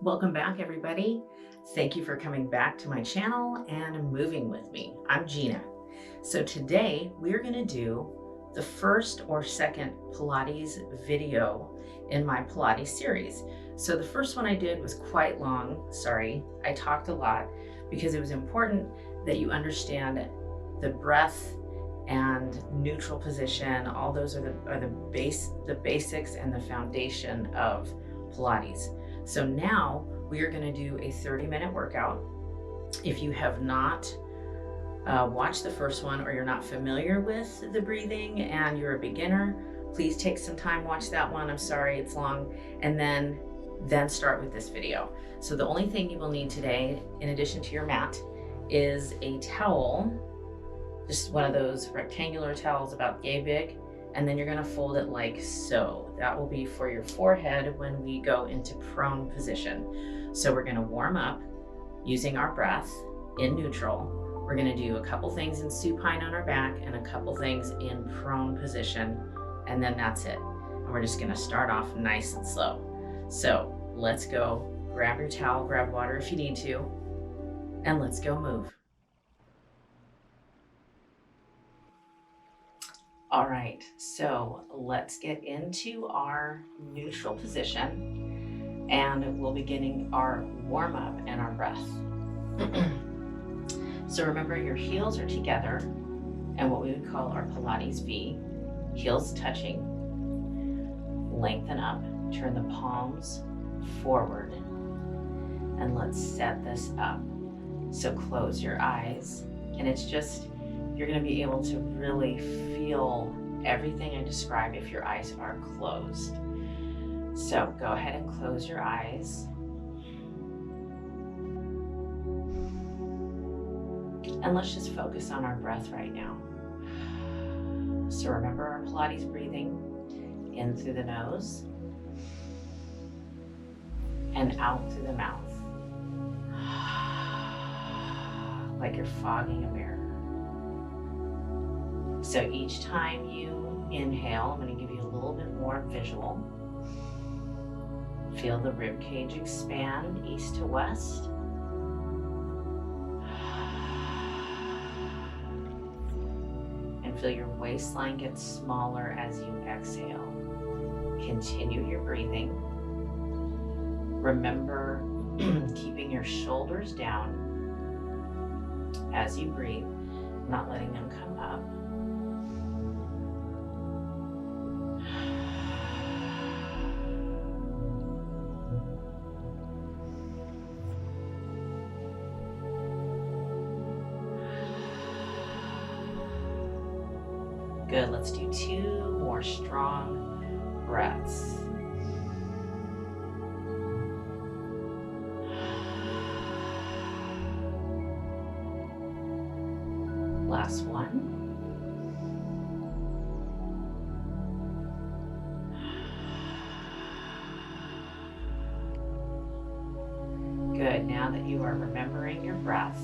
Welcome back, everybody. Thank you for coming back to my channel and moving with me. I'm Gina. So today we're going to do the first or second Pilates video in my Pilates series. So the first one I did was quite long. Sorry, I talked a lot because it was important that you understand the breath and neutral position. All those are the basics and the foundation of Pilates. So now we are going to do a 30-minute workout. If you have not watched the first one, or you're not familiar with the breathing and you're a beginner, please take some time, watch that one. I'm sorry it's long, and then start with this video. So the only thing you will need today, in addition to your mat, is a towel, just one of those rectangular towels about yay big, and then you're going to fold it like so. That will be for your forehead when we go into prone position. So we're going to warm up using our breath in neutral. We're going to do a couple things in supine on our back and a couple things in prone position, and then that's it. And we're just going to start off nice and slow. So let's go. Grab your towel, grab water if you need to, and let's go move. All right, so let's get into our neutral position, and we'll be beginning our warm up and our breath. So remember, your heels are together and what we would call our Pilates V, heels touching. Lengthen up, turn the palms forward, and let's set this up. So close your eyes, and it's just, you're going to be able to really feel everything I describe if your eyes are closed. So go ahead and close your eyes. And let's just focus on our breath right now. So remember our Pilates breathing, in through the nose and out through the mouth, like you're fogging a mirror. So each time you inhale, I'm going to give you a little bit more visual. Feel the rib cage expand east to west. And feel your waistline get smaller as you exhale. Continue your breathing. Remember keeping your shoulders down as you breathe, not letting them come up. Good, let's do 2 more strong breaths. Last one. Good, now that you are remembering your breath,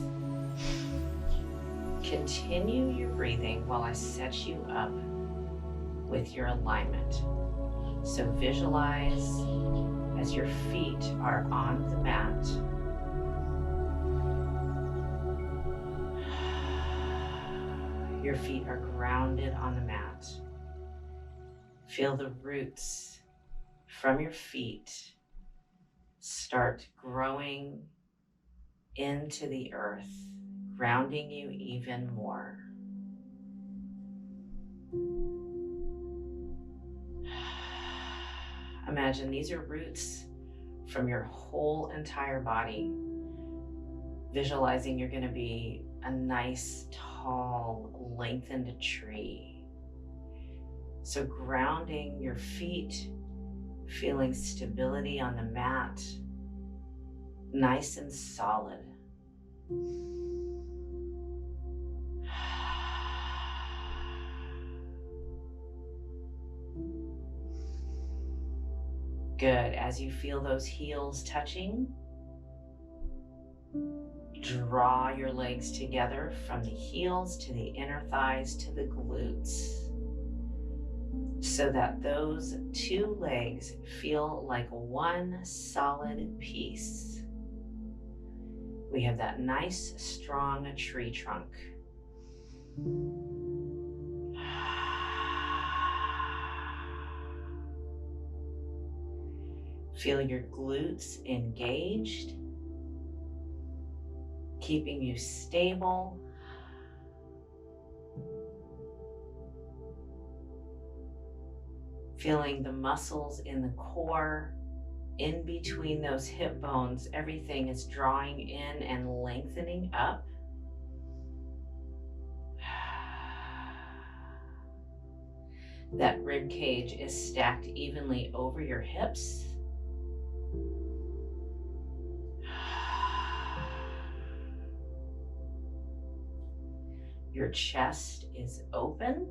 continue your breathing while I set you up with your alignment. So visualize as your feet are on the mat. Your feet are grounded on the mat. Feel the roots from your feet start growing into the earth, grounding you even more. Imagine these are roots from your whole entire body. Visualizing you're going to be a nice, tall, lengthened tree. So grounding your feet, feeling stability on the mat, nice and solid. Good, as you feel those heels touching, draw your legs together from the heels to the inner thighs to the glutes. so that those two legs feel like one solid piece. We have that nice, strong tree trunk. Feel your glutes engaged, keeping you stable. Feeling the muscles in the core, in between those hip bones, everything is drawing in and lengthening up. That rib cage is stacked evenly over your hips. Your chest is open,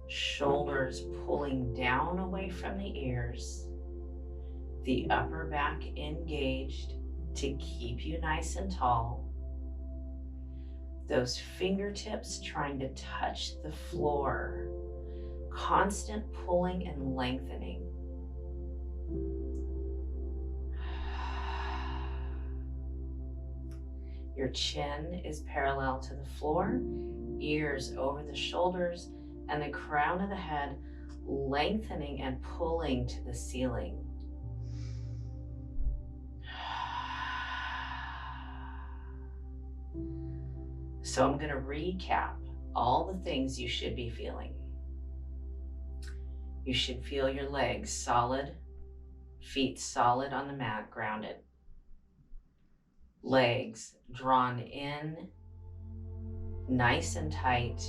shoulders pulling down away from the ears, the upper back engaged to keep you nice and tall. Those fingertips trying to touch the floor, constant pulling and lengthening. Your chin is parallel to the floor, ears over the shoulders, and the crown of the head lengthening and pulling to the ceiling. So I'm going to recap all the things you should be feeling. You should feel your legs solid, feet solid on the mat, grounded. Legs drawn in, nice and tight.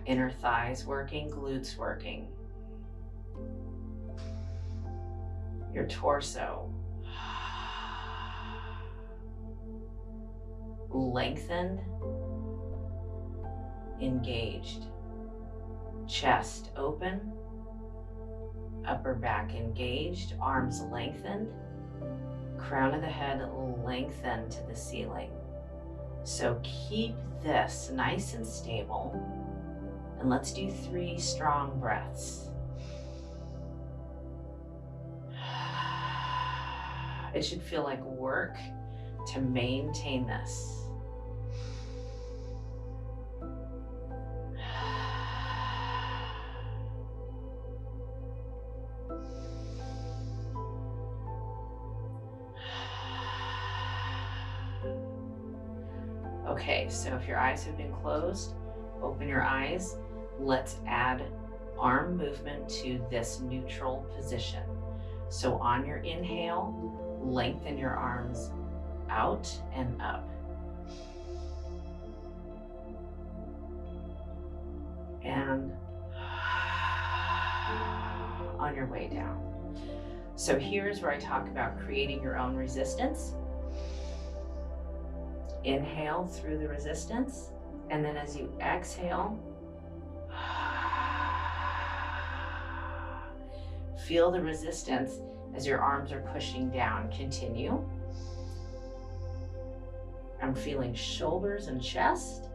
Inner thighs working, glutes working. Your torso lengthened, engaged. Chest open, upper back engaged, arms lengthened, crown of the head lengthened to the ceiling. So keep this nice and stable, and let's do 3 strong breaths. It should feel like work to maintain this. Okay, so if your eyes have been closed, open your eyes. Let's add arm movement to this neutral position. So on your inhale, lengthen your arms out and up. And on your way down. So here's where I talk about creating your own resistance. Inhale through the resistance, and then as you exhale, feel the resistance as your arms are pushing down. Continue. I'm feeling shoulders and chest,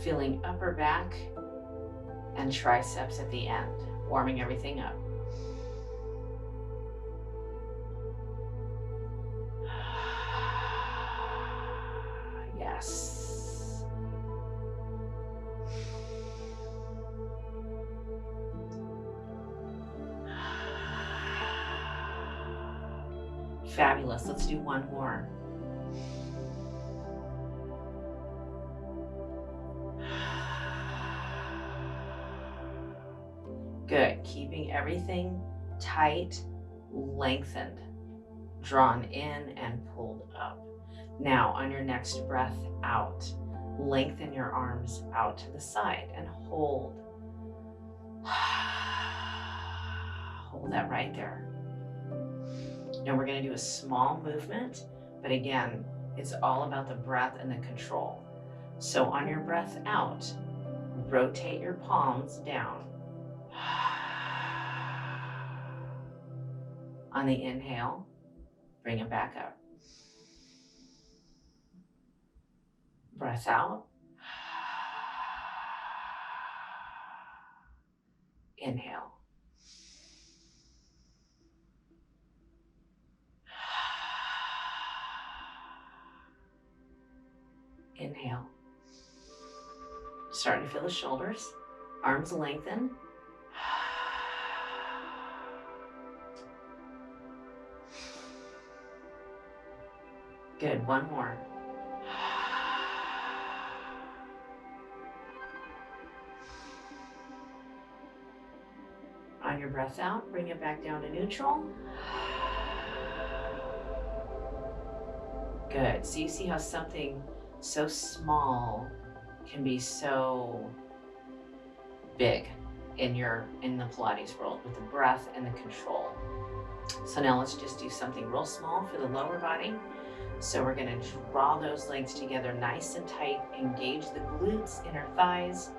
feeling upper back and triceps at the end, warming everything up. Yes. Fabulous. Let's do one more. Good. Keeping everything tight, lengthened, drawn in and pulled up. Now on your next breath out, lengthen your arms out to the side and hold. Hold that right there. Now we're going to do a small movement, but again, it's all about the breath and the control. So on your breath out, rotate your palms down. On the inhale, bring it back up. Breath out. Inhale. Inhale. Starting to feel the shoulders, arms lengthen. Good, one more. On your breath out, bring it back down to neutral. Good, so you see how something so small can be so big in the Pilates world with the breath and the control. So now let's just do something real small for the lower body. So we're gonna draw those legs together nice and tight, engage the glutes, inner thighs.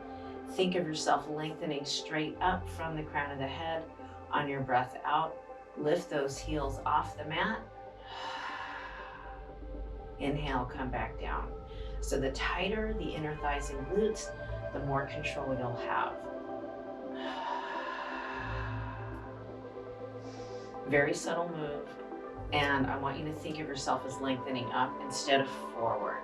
Think of yourself lengthening straight up from the crown of the head. On your breath out, lift those heels off the mat. Inhale, come back down. So the tighter the inner thighs and glutes, the more control you'll have. Very subtle move. And I want you to think of yourself as lengthening up instead of forward.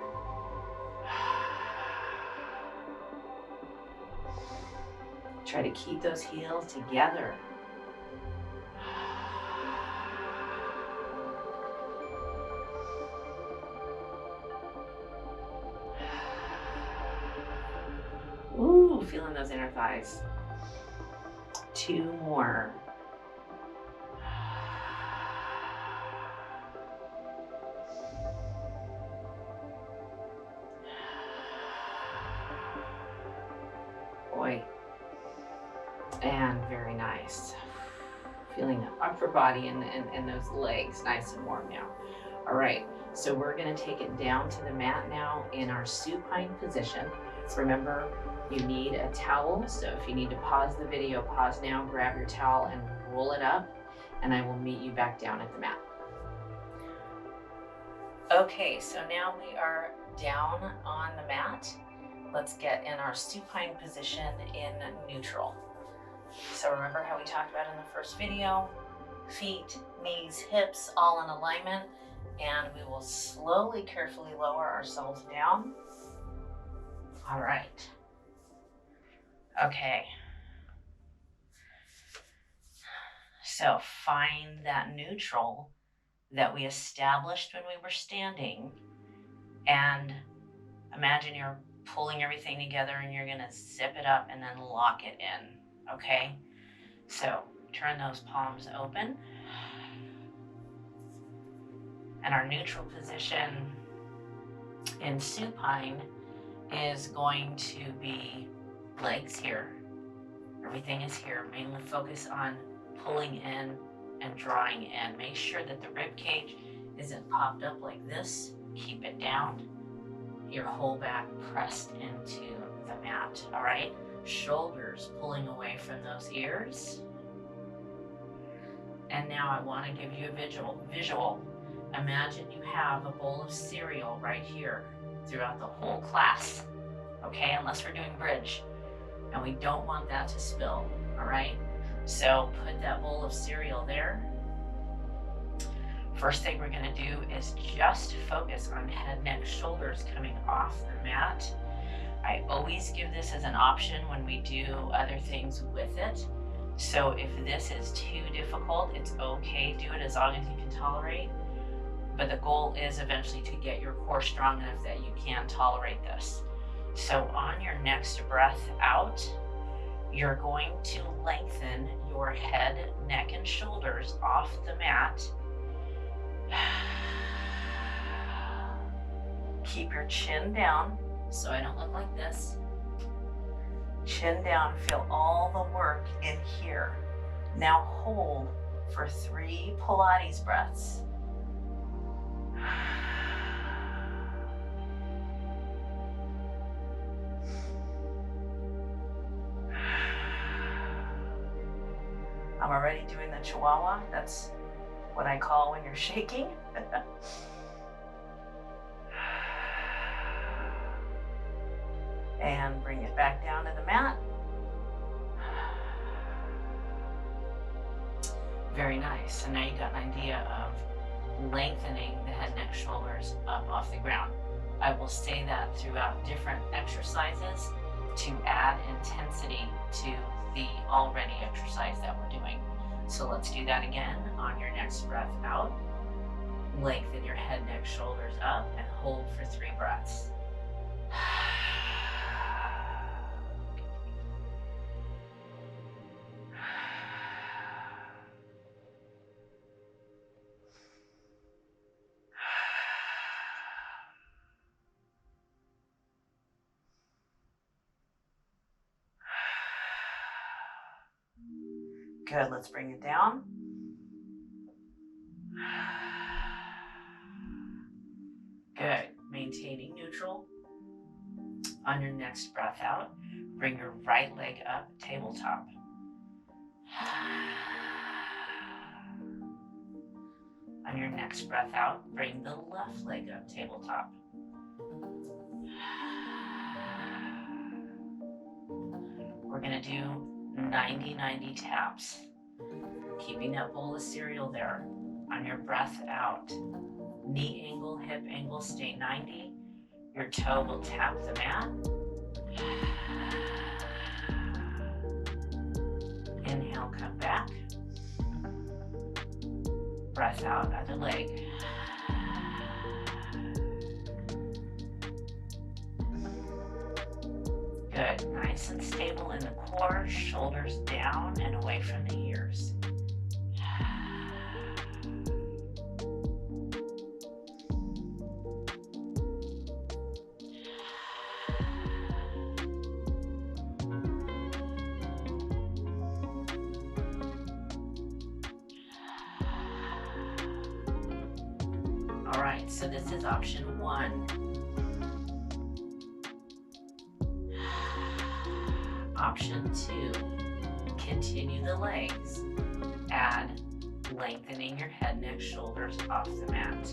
Try to keep those heels together. Ooh, feeling those inner thighs. 2 more. Boy. And very nice. Feeling the upper body and those legs nice and warm now. All right, so we're gonna take it down to the mat now in our supine position. Remember, you need a towel, so if you need to pause the video, pause now, grab your towel and roll it up, and I will meet you back down at the mat. Okay, so now we are down on the mat. Let's get in our supine position in neutral. So remember how we talked about in the first video, feet, knees, hips, all in alignment, and we will slowly, carefully lower ourselves down. All right. Okay. So find that neutral that we established when we were standing, and imagine you're pulling everything together and you're gonna zip it up and then lock it in, okay? So turn those palms open. And our neutral position in supine is going to be legs here. Everything is here. Mainly focus on pulling in and drawing in. Make sure that the rib cage isn't popped up like this. Keep it down. Your whole back pressed into the mat, all right? Shoulders pulling away from those ears. And now I want to give you a visual. Imagine you have a bowl of cereal right here throughout the whole class, okay? Unless we're doing bridge, and we don't want that to spill, all right? So put that bowl of cereal there. First thing we're gonna do is just focus on head, neck, shoulders coming off the mat. I always give this as an option when we do other things with it. So if this is too difficult, it's okay, do it as long as you can tolerate. But the goal is eventually to get your core strong enough that you can tolerate this. So on your next breath out, you're going to lengthen your head, neck, and shoulders off the mat. Keep your chin down so I don't look like this. Chin down, feel all the work in here. Now hold for 3 Pilates breaths. I'm already doing the chihuahua. That's what I call when you're shaking. And bring it back down to the mat. Very nice. So now you got an idea of lengthening the head, neck, shoulders up off the ground. I will say that throughout different exercises to add intensity to the already exercise that we're doing. So let's do that again. On your next breath out, lengthen your head, neck, shoulders up, and hold for 3 breaths. Good, let's bring it down. Good, maintaining neutral. On your next breath out, bring your right leg up, tabletop. On your next breath out, bring the left leg up, tabletop. We're gonna do 90-90 taps, keeping that bowl of cereal there. On your breath out, knee angle, hip angle, stay 90. Your toe will tap the mat. Inhale, come back. Breath out, other leg. Good, nice and stable in the core, shoulders down and away from the ears. All right, so this is option 1. Option 2, continue the legs. Add lengthening your head, neck, shoulders off the mat.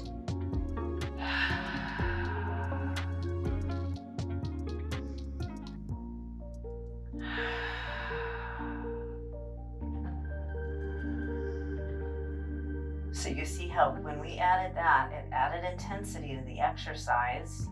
So you see how when we added that, it added intensity to the exercise.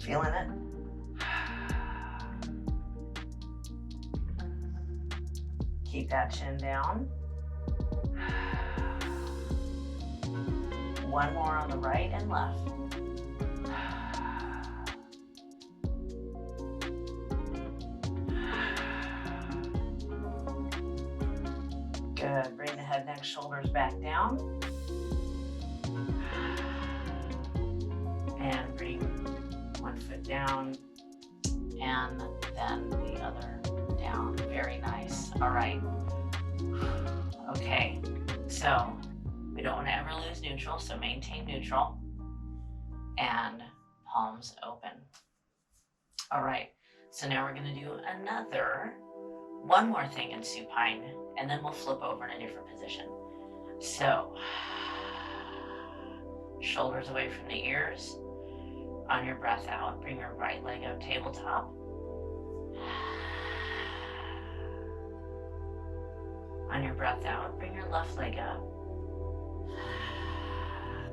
Feeling it? Keep that chin down. One more on the right and left. Good. Bring the head, neck, shoulders back down. And bring one foot down and then the other down. Very nice. All right. Okay. So we don't want to ever lose neutral, so maintain neutral and palms open. All right. So now we're going to do one more thing in supine, and then we'll flip over in a different position. So shoulders away from the ears. On your breath out, bring your right leg up, tabletop. On your breath out, bring your left leg up.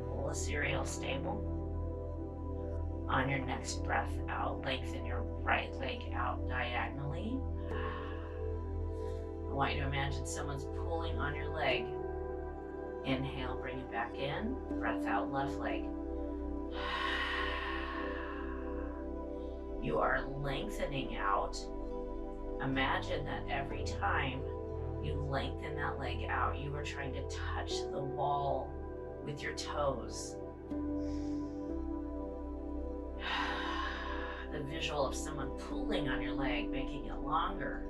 Pull the cereal stable. On your next breath out, lengthen your right leg out diagonally. I want you to imagine someone's pulling on your leg. Inhale, bring it back in. Breath out, left leg. You are lengthening out. Imagine that every time you lengthen that leg out, you are trying to touch the wall with your toes. The visual of someone pulling on your leg, making it longer.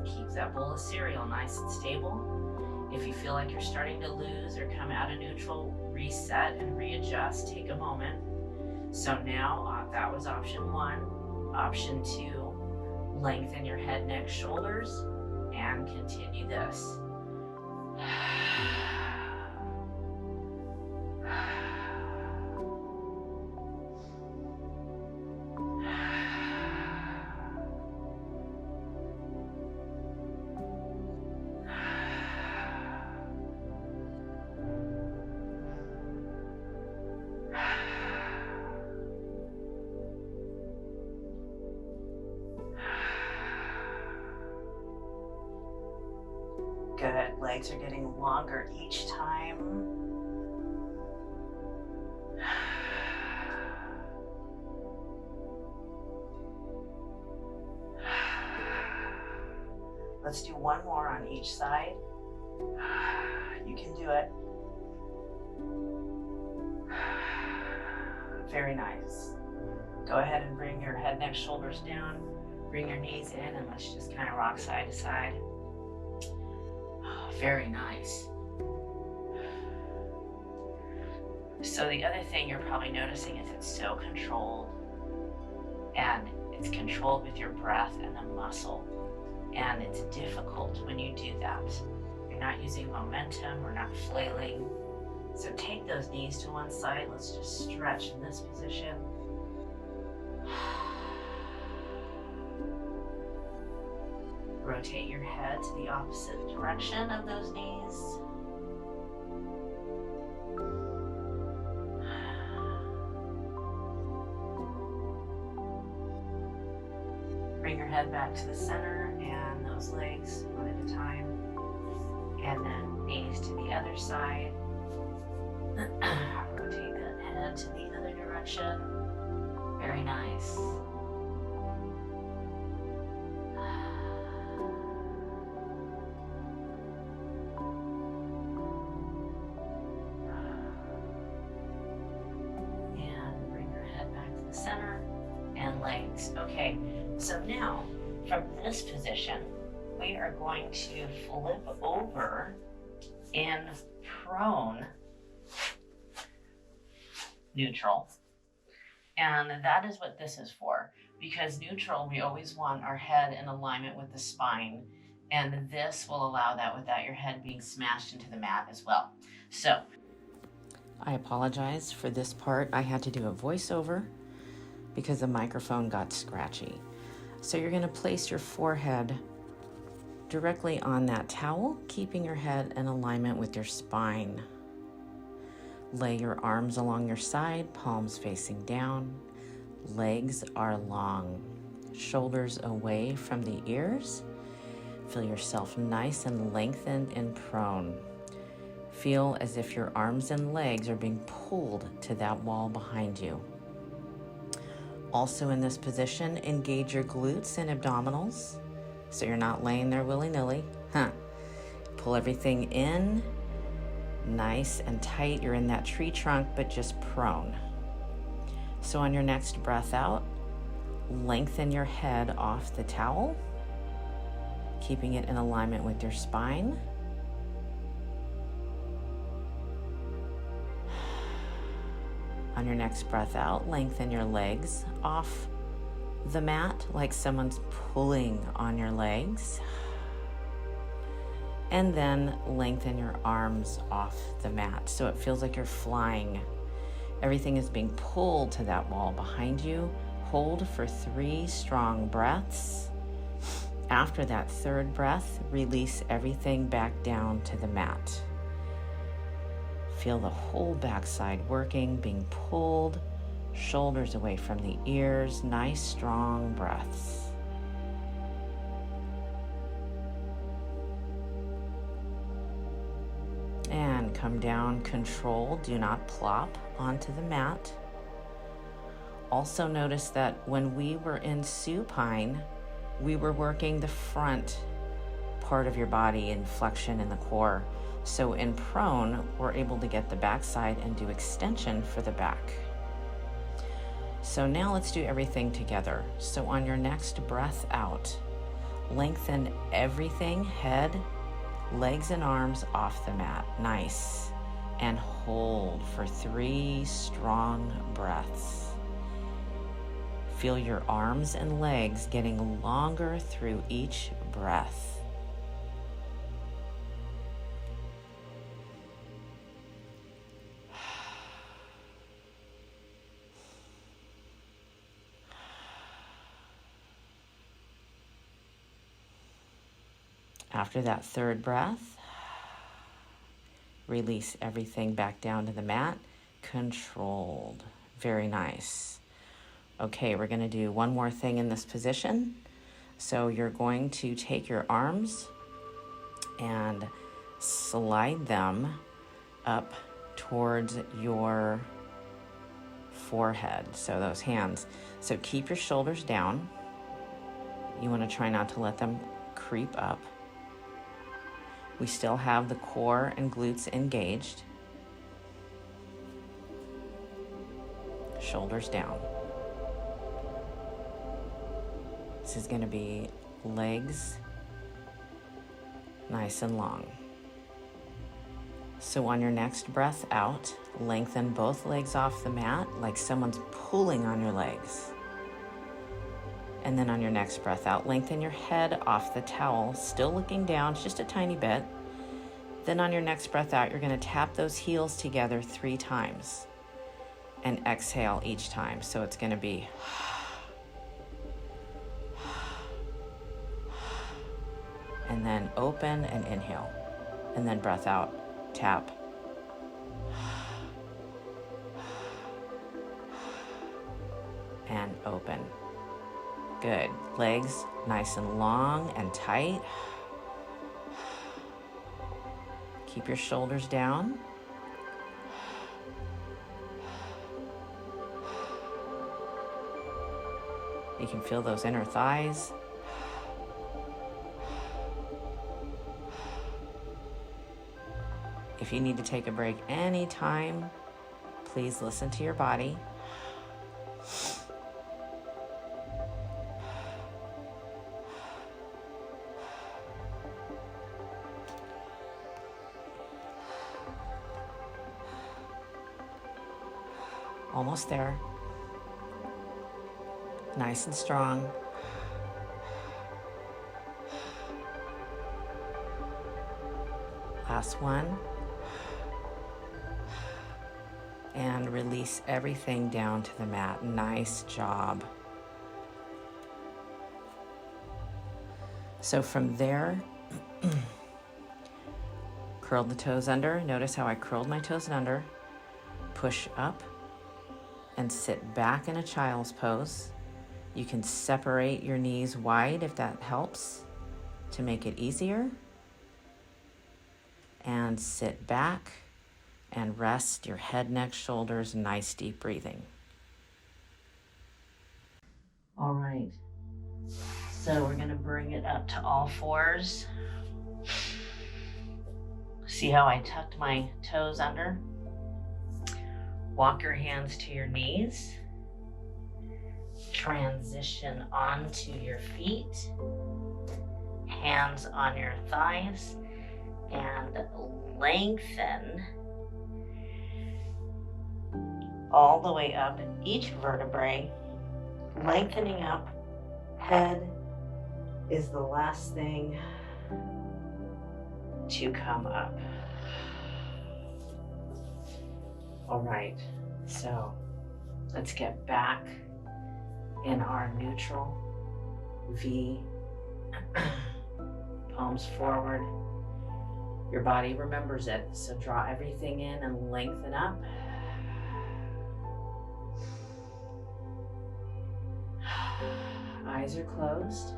Keep that bowl of cereal nice and stable. If you feel like you're starting to lose or come out of neutral, reset and readjust. Take a moment. So now that was option 1. Option 2, lengthen your head, neck, shoulders, and continue this. Good. Legs are getting longer each time. Let's do one more on each side. You can do it. Very nice. Go ahead and bring your head, neck, shoulders down. Bring your knees in and let's just kind of rock side to side. Very nice. So the other thing you're probably noticing is it's so controlled, and it's controlled with your breath and the muscle, and it's difficult when you do that. You're not using momentum, we're not flailing. So take those knees to one side. Let's just stretch in this position. Rotate your head to the opposite direction of those knees. Bring your head back to the center and those legs one at a time. And then knees to the other side. Rotate that head to the other direction. Very nice. Center and legs. Okay, so now from this position, we are going to flip over in prone neutral. And that is what this is for, because neutral, we always want our head in alignment with the spine, and this will allow that without your head being smashed into the mat as well. So I apologize for this part. I had to do a voiceover because the microphone got scratchy. So you're gonna place your forehead directly on that towel, keeping your head in alignment with your spine. Lay your arms along your side, palms facing down. Legs are long, shoulders away from the ears. Feel yourself nice and lengthened and prone. Feel as if your arms and legs are being pulled to that wall behind you. Also in this position, engage your glutes and abdominals so you're not laying there willy-nilly. Pull everything in, nice and tight. You're in that tree trunk, but just prone. So on your next breath out, lengthen your head off the towel, keeping it in alignment with your spine. On your next breath out, lengthen your legs off the mat like someone's pulling on your legs. And then lengthen your arms off the mat so it feels like you're flying. Everything is being pulled to that wall behind you. Hold for 3 strong breaths. After that third breath, release everything back down to the mat. Feel the whole backside working, being pulled, shoulders away from the ears, nice strong breaths. And come down, control, do not plop onto the mat. Also notice that when we were in supine, we were working the front part of your body in flexion in the core. So in prone, we're able to get the backside and do extension for the back. So now let's do everything together. So on your next breath out, lengthen everything, head, legs and arms off the mat. Nice. And hold for 3 strong breaths. Feel your arms and legs getting longer through each breath. After that third breath, release everything back down to the mat. Controlled. Very nice. Okay, we're going to do one more thing in this position. So you're going to take your arms and slide them up towards your forehead. So those hands. So keep your shoulders down. You want to try not to let them creep up. We still have the core and glutes engaged. Shoulders down. This is going to be legs nice and long. So on your next breath out, lengthen both legs off the mat like someone's pulling on your legs. And then on your next breath out, lengthen your head off the towel, still looking down just a tiny bit. Then on your next breath out, you're going to tap those heels together 3 times and exhale each time. So it's going to be and then open and inhale, and then breath out, tap. And open. Good. Legs nice and long and tight. Keep your shoulders down. You can feel those inner thighs. If you need to take a break anytime, please listen to your body. Almost there. Nice and strong. Last one. And release everything down to the mat. Nice job. So from there, curl the toes under. Notice how I curled my toes under. Push up and sit back in a child's pose. You can separate your knees wide if that helps to make it easier. And sit back and rest your head, neck, shoulders. Nice deep breathing. All right. So we're gonna bring it up to all fours. See how I tucked my toes under? Walk your hands to your knees. Transition onto your feet. Hands on your thighs. And lengthen all the way up each vertebrae. Lengthening up. Head is the last thing to come up. All right, so let's get back in our neutral V. Palms forward. Your body remembers it, so draw everything in and lengthen up. Eyes are closed.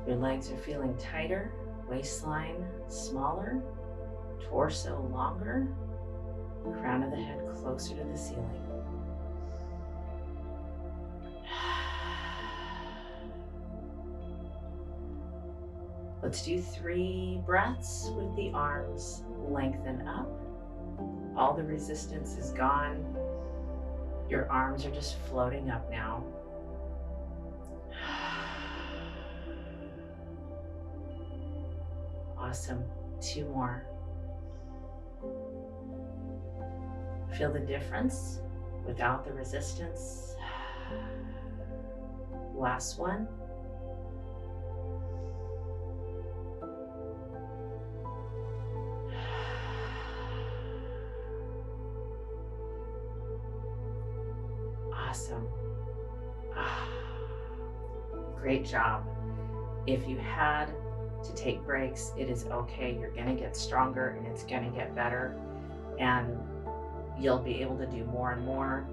Your legs are feeling tighter, waistline smaller, torso longer, crown of the head closer to the ceiling. Let's do 3 breaths with the arms lengthen up. All the resistance is gone. Your arms are just floating up now. Awesome. 2 more. Feel the difference without the resistance. Last one. Awesome. Great job. If you had to take breaks, it is okay. You're going to get stronger and it's going to get better, and you'll be able to do more and more.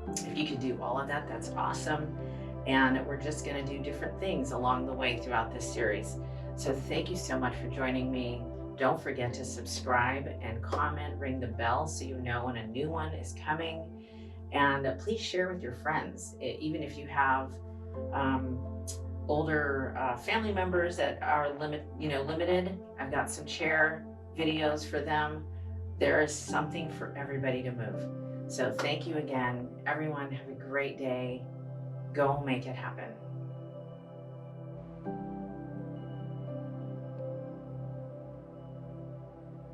If you can do all of that, that's awesome. And we're just going to do different things along the way throughout this series. So thank you so much for joining me. Don't forget to subscribe and comment, ring the bell so you know when a new one is coming. And please share with your friends, even if you have older family members that are limited. I've got some chair videos for them. There is something for everybody to move. So thank you again, everyone. Have a great day. Go make it happen.